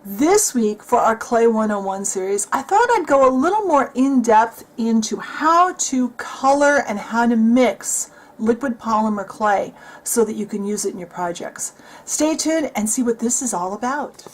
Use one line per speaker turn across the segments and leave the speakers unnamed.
This week for our Clay 101 series, I thought I'd go a little more in-depth into how to color and how to mix liquid polymer clay so that you can use it in your projects. Stay tuned and see what this is all about.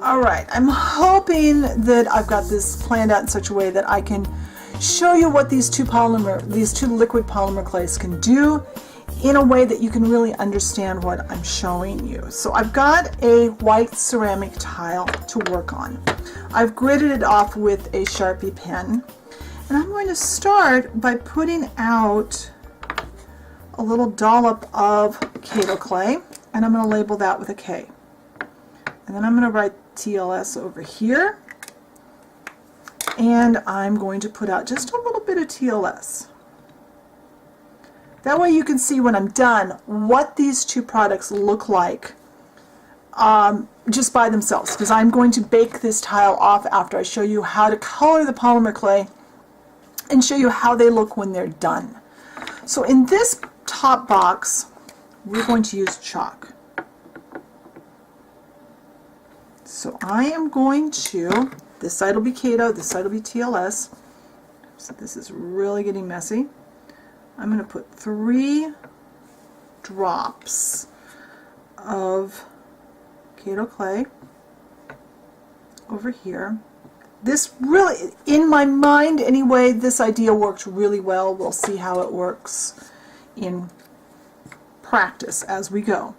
Alright, I'm hoping that I've got this planned out in such a way that I can show you what these two liquid polymer clays can do in a way that you can really understand what I'm showing you. So I've got a white ceramic tile to work on. I've gridded it off with a Sharpie pen, and I'm going to start by putting out a little dollop of Kato clay, and I'm going to label that with a K. And then I'm going to write TLS over here, and I'm going to put out just a little bit of TLS. That way you can see when I'm done what these two products look like just by themselves, because I'm going to bake this tile off after I show you how to color the polymer clay and show you how they look when they're done. So in this top box we're going to use chalk. So I am going to, this side will be Kato, this side will be TLS. So this is really getting messy. I'm going to put 3 drops of Kato clay over here. This really, in my mind anyway, this idea worked really well. We'll see how it works in practice as we go.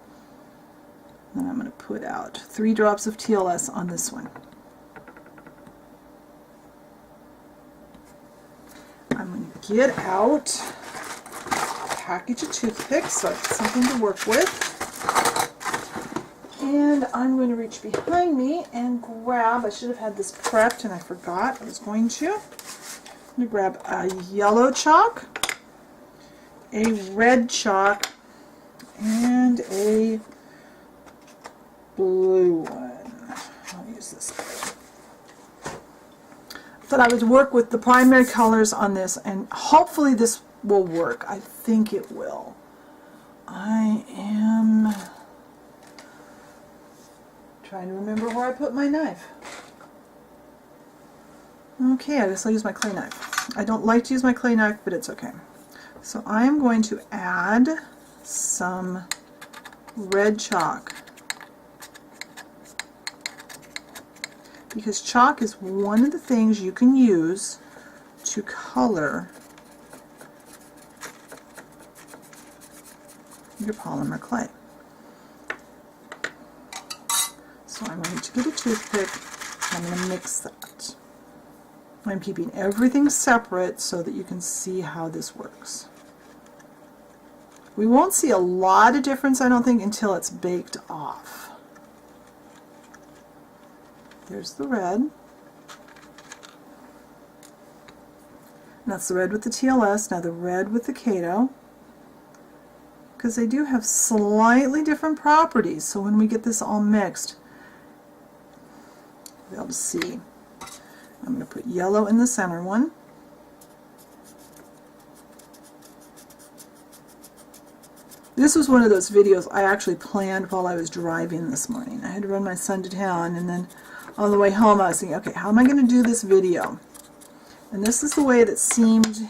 And I'm going to put out 3 drops of TLS on this one. I'm going to get out a package of toothpicks so I have something to work with. And I'm going to reach behind me and grab, I should have had this prepped and I forgot I was going to. I'm going to grab a yellow chalk, a red chalk, and a blue one. I'll use this one. I thought I would work with the primary colors on this, and hopefully this will work. I think it will. I am trying to remember where I put my knife. Okay, I guess I'll use my clay knife. I don't like to use my clay knife, but it's okay. So I am going to add some red chalk, because chalk is one of the things you can use to color your polymer clay. So I'm going to get a toothpick and I'm going to mix that. I'm keeping everything separate so that you can see how this works. We won't see a lot of difference, I don't think, until it's baked off. There's the red. And that's the red with the TLS. Now the red with the Kato, because they do have slightly different properties. So when we get this all mixed, we'll be able to see. I'm going to put yellow in the center one. This was one of those videos I actually planned while I was driving this morning. I had to run my son to town, and then on the way home I was thinking, okay, how am I going to do this video? And this is the way that seemed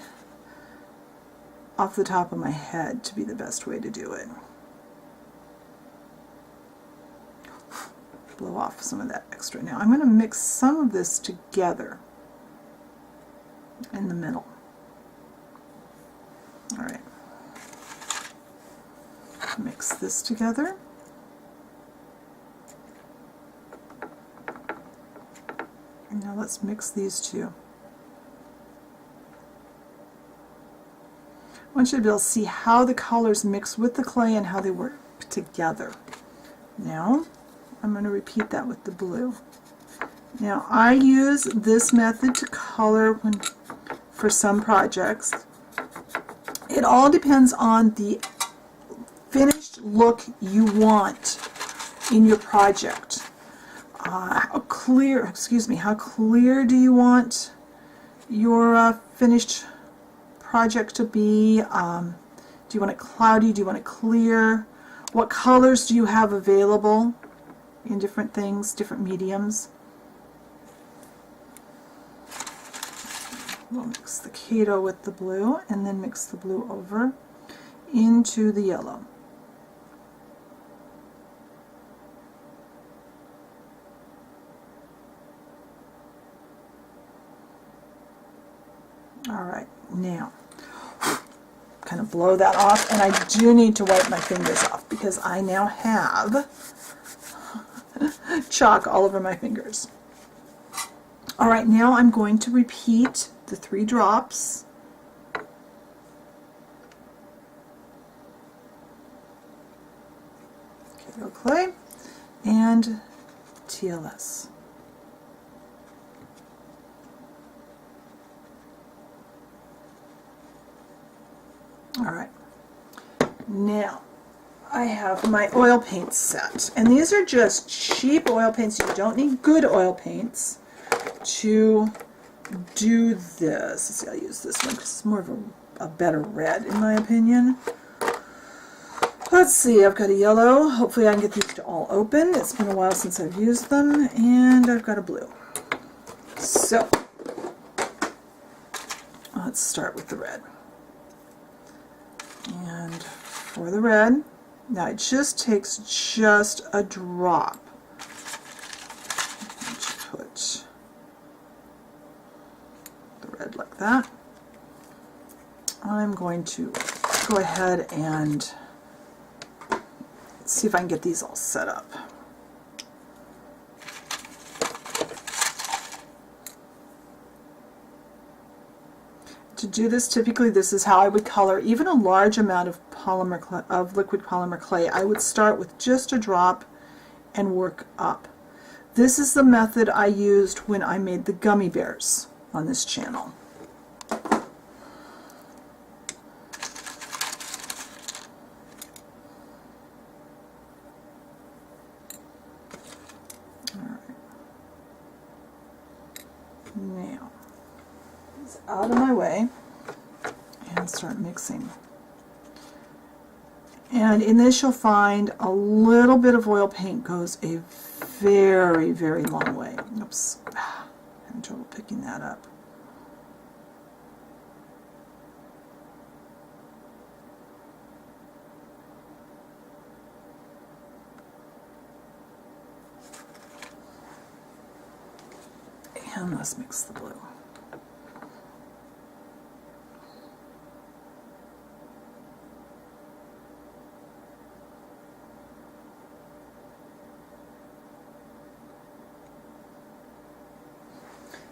off the top of my head to be the best way to do it. Blow off some of that extra. Now I'm going to mix some of this together in the middle. Alright. Mix this together. And now let's mix these two. I want you to be able to see how the colors mix with the clay and how they work together. Now I'm going to repeat that with the blue. Now I use this method to color for some projects. It all depends on the finished look you want in your project. How clear do you want your finished project to be? Do you want it cloudy? Do you want it clear? What colors do you have available in different things, different mediums? We'll mix the Kato with the blue and then mix the blue over into the yellow. Alright, now kind of blow that off, and I do need to wipe my fingers off because I now have chalk all over my fingers. Alright, now I'm going to repeat the 3 drops. Kato clay and TLS. Alright, now I have my oil paint set, and these are just cheap oil paints. You don't need good oil paints to do this. Let's see, I'll use this one because it's more of a better red in my opinion. Let's see, I've got a yellow. Hopefully I can get these to all open. It's been a while since I've used them, and I've got a blue. So let's start with the red. And for the red, now it just takes just a drop. Let's put the red like that. I'm going to go ahead and see if I can get these all set up. To do this, typically this is how I would color even a large amount of liquid polymer clay. I would start with just a drop and work up. This is the method I used when I made the gummy bears on this channel. Now, it's out of my way and start mixing. And in this you'll find a little bit of oil paint goes a very, very long way. Oops, having trouble picking that up. And let's mix the blue.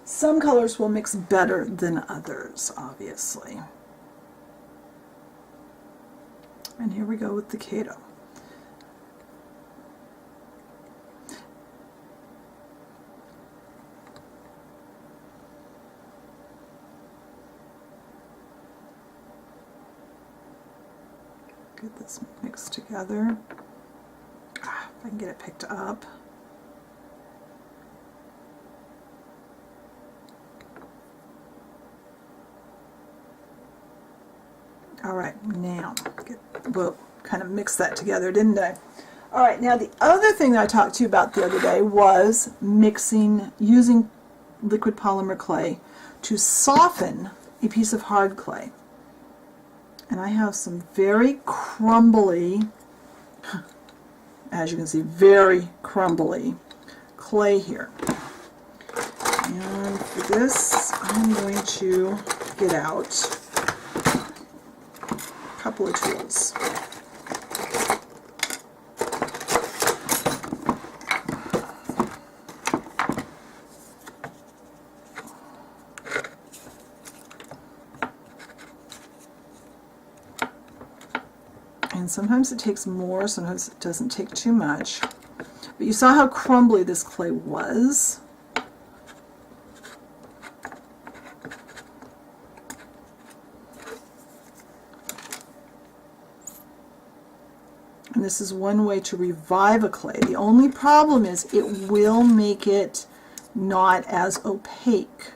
Some colors will mix better than others, obviously. And here we go with the Kato. Get this mixed together. If I can get it picked up. Alright, now, well, kind of mix that together, didn't I? Alright, now the other thing that I talked to you about the other day was using liquid polymer clay to soften a piece of hard clay. And I have some very crumbly, as you can see, very crumbly clay here. And for this, I'm going to get out a couple of tools. And sometimes it takes more, sometimes it doesn't take too much. But you saw how crumbly this clay was. And this is one way to revive a clay. The only problem is it will make it not as opaque,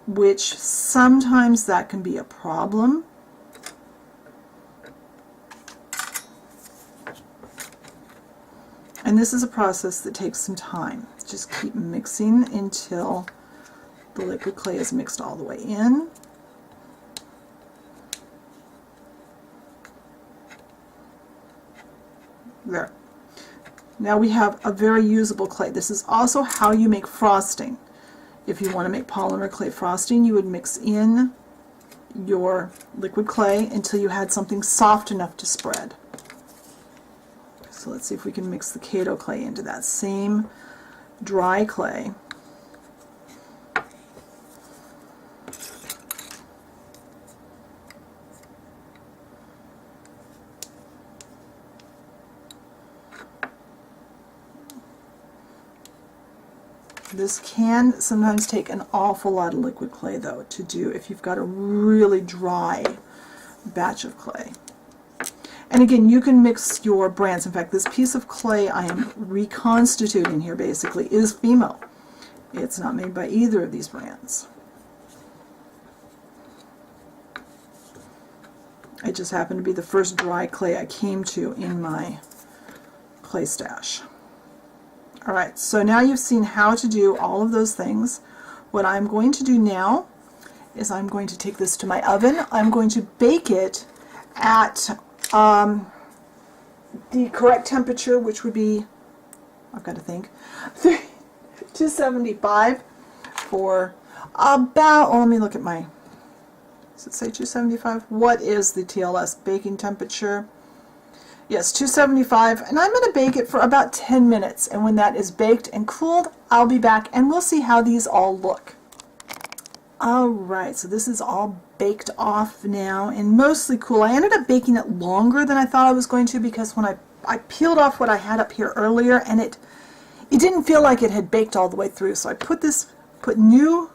which sometimes that can be a problem. And this is a process that takes some time. Just keep mixing until the liquid clay is mixed all the way in. There. Now we have a very usable clay. This is also how you make frosting. If you want to make polymer clay frosting, you would mix in your liquid clay until you had something soft enough to spread. So let's see if we can mix the Kato clay into that same dry clay. This can sometimes take an awful lot of liquid clay, though, to do if you've got a really dry batch of clay. And again, you can mix your brands. In fact, this piece of clay I am reconstituting here basically is Fimo. It's not made by either of these brands. It just happened to be the first dry clay I came to in my clay stash. Alright, so now you've seen how to do all of those things. What I'm going to do now is I'm going to take this to my oven. I'm going to bake it at the correct temperature, which would be, I've got to think, 275 for about, oh, let me look at my, does it say 275? What is the TLS baking temperature? Yes, 275, and I'm going to bake it for about 10 minutes, and when that is baked and cooled, I'll be back and we'll see how these all look. Alright, so this is all baked off now and mostly cool. I ended up baking it longer than I thought I was going to because when I peeled off what I had up here earlier and it didn't feel like it had baked all the way through. So I put new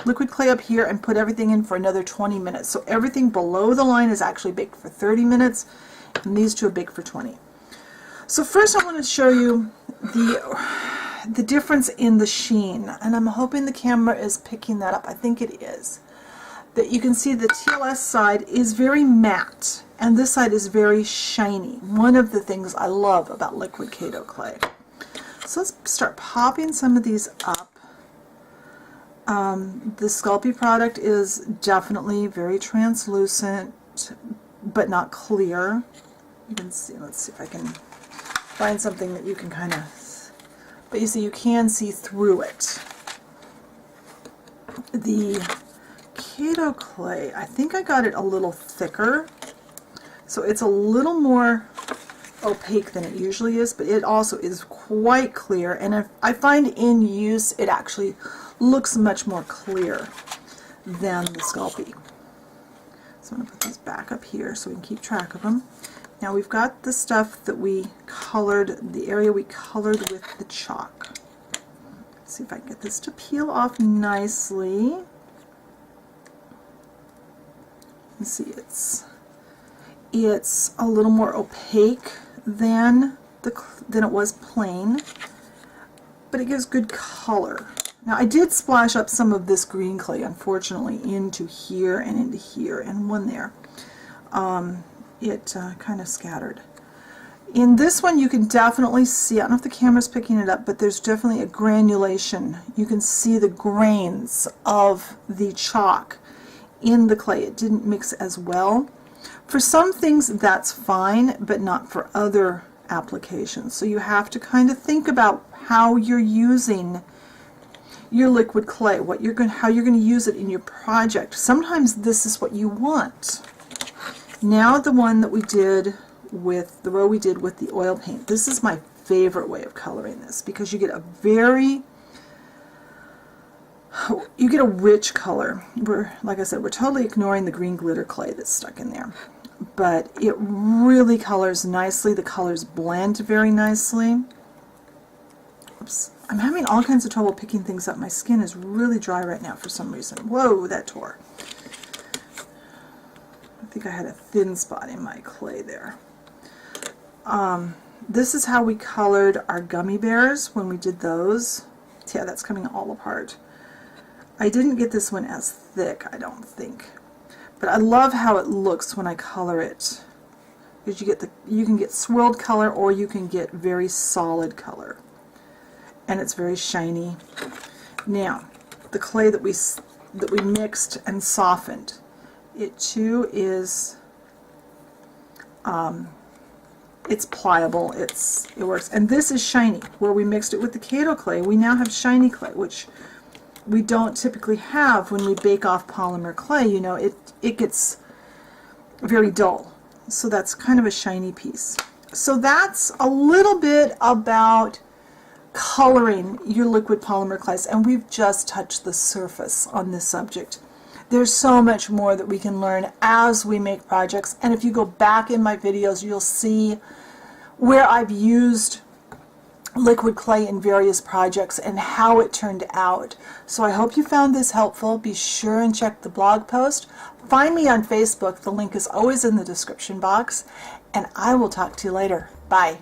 liquid clay up here and put everything in for another 20 minutes. So everything below the line is actually baked for 30 minutes and these two are baked for 20. So first I want to show you the difference in the sheen, and I'm hoping the camera is picking that up. I think it is. That you can see the TLS side is very matte and this side is very shiny. One of the things I love about liquid Kato clay. So let's start popping some of these up. The Sculpey product is definitely very translucent but not clear. You can see, let's see if I can find something that you can kind of, but you see you can see through it. The Kato clay, I think I got it a little thicker, so it's a little more opaque than it usually is, but it also is quite clear, and I find in use it actually looks much more clear than the Sculpey. So I'm going to put these back up here so we can keep track of them. Now we've got the stuff that we colored, the area we colored with the chalk. Let's see if I can get this to peel off nicely. You see it's a little more opaque than it was plain, but it gives good color. Now I did splash up some of this green clay, unfortunately, into here and one there. It kind of scattered. In this one you can definitely see, I don't know if the camera's picking it up, but there's definitely a granulation. You can see the grains of the chalk in the clay. It didn't mix as well. For some things that's fine, but not for other applications. So you have to kind of think about how you're using your liquid clay, how you're going to use it in your project. Sometimes this is what you want. Now the one that we did with the row we did with the oil paint. This is my favorite way of coloring this because you get a rich color. Like I said, we're totally ignoring the green glitter clay that's stuck in there, but it really colors nicely. The colors blend very nicely. Oops. I'm having all kinds of trouble picking things up. My skin is really dry right now for some reason. Whoa, that tore. I think I had a thin spot in my clay there. This is how we colored our gummy bears when we did those. Yeah, that's coming all apart. I didn't get this one as thick, I don't think. But I love how it looks when I color it. Because you can get swirled color or you can get very solid color. And it's very shiny. Now, the clay that we mixed and softened, it too is it's pliable, it works. And this is shiny. Where we mixed it with the Kato clay, we now have shiny clay, which we don't typically have when we bake off polymer clay. You know, it gets very dull. So that's kind of a shiny piece. So that's a little bit about coloring your liquid polymer clays, and we've just touched the surface on this subject. There's so much more that we can learn as we make projects, and if you go back in my videos, you'll see where I've used liquid clay in various projects and how it turned out. So I hope you found this helpful. Be sure and check the blog post. Find me on Facebook. The link is always in the description box, and I will talk to you later. Bye.